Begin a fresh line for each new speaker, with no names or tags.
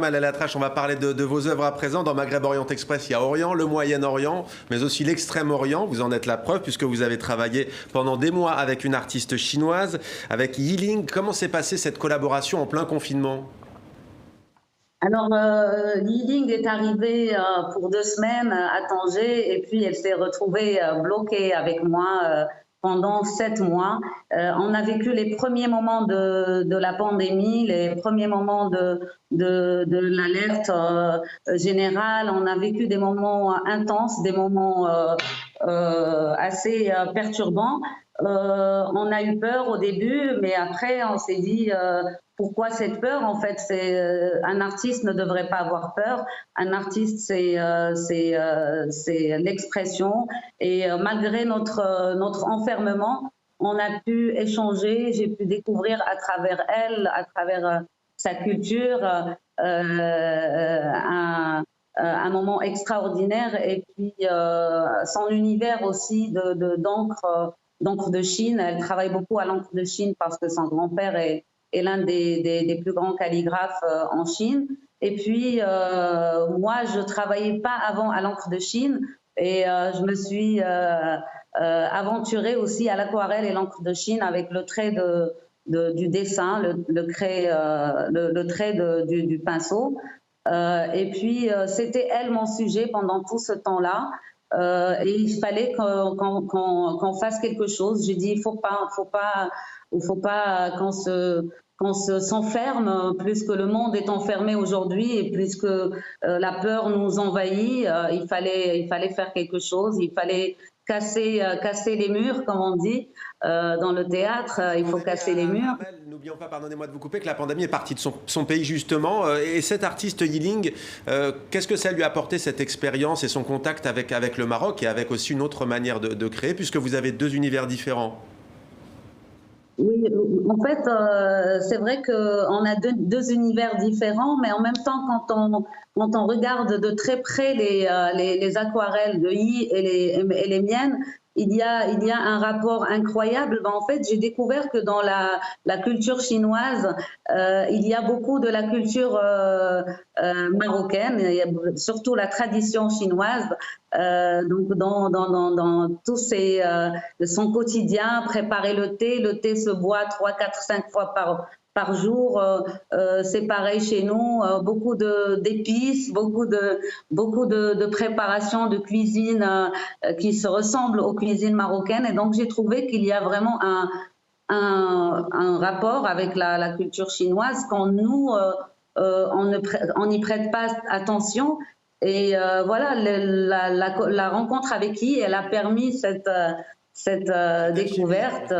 Mal à la Trache, on va parler de vos œuvres à présent. Dans Maghreb Orient Express, il y a Orient, le Moyen-Orient, mais aussi l'Extrême-Orient. Vous en êtes la preuve puisque vous avez travaillé pendant des mois avec une artiste chinoise, avec Yiling. Comment s'est passée cette collaboration en plein confinement?
Alors, Yiling est arrivée pour 2 semaines à Tanger et puis elle s'est retrouvée bloquée avec moi pendant 7 mois. On a vécu les premiers moments de la pandémie, les premiers moments de l'alerte générale. On a vécu des moments intenses, des moments assez perturbants. On a eu peur au début, mais après on s'est dit pourquoi cette peur? En fait, un artiste ne devrait pas avoir peur. Un artiste, c'est l'expression. Et malgré notre enfermement, on a pu échanger. J'ai pu découvrir à travers elle, à travers sa culture, un moment extraordinaire. Et puis son univers aussi d'encre de Chine. Elle travaille beaucoup à l'encre de Chine parce que son grand-père est l'un des plus grands calligraphes en Chine. Et puis, moi, je ne travaillais pas avant à l'encre de Chine et je me suis aventurée aussi à l'aquarelle et l'encre de Chine avec le trait du dessin, le trait du pinceau. Et puis, c'était elle mon sujet pendant tout ce temps-là. Et il fallait qu'on fasse quelque chose. J'ai dit, il faut pas qu'on s'enferme, plus que le monde est enfermé aujourd'hui et plus que la peur nous envahit. Il fallait faire quelque chose. Il fallait casser les murs, comme on dit dans le théâtre. Il faut casser les murs.
N'oublions pas, pardonnez-moi de vous couper, que la pandémie est partie de son pays justement. Et cette artiste Yiling, qu'est-ce que ça lui a apporté cette expérience et son contact avec le Maroc et avec aussi une autre manière de créer, puisque vous avez deux univers différents?
Oui, en fait, c'est vrai qu'on a deux univers différents, mais en même temps, quand on regarde de très près les aquarelles de Yi et les miennes, il y a un rapport incroyable. Ben, en fait, j'ai découvert que dans la culture chinoise, il y a beaucoup de la culture marocaine, surtout la tradition chinoise. Donc dans tout son quotidien, préparer le thé se boit 3, 4, 5 fois par jour. C'est pareil chez nous, beaucoup d'épices, beaucoup de préparation, de cuisine qui se ressemble aux cuisines marocaines. Et donc j'ai trouvé qu'il y a vraiment un rapport avec la culture chinoise quand nous, on n'y prête pas attention. Et voilà, la rencontre avec qui elle a permis cette découverte.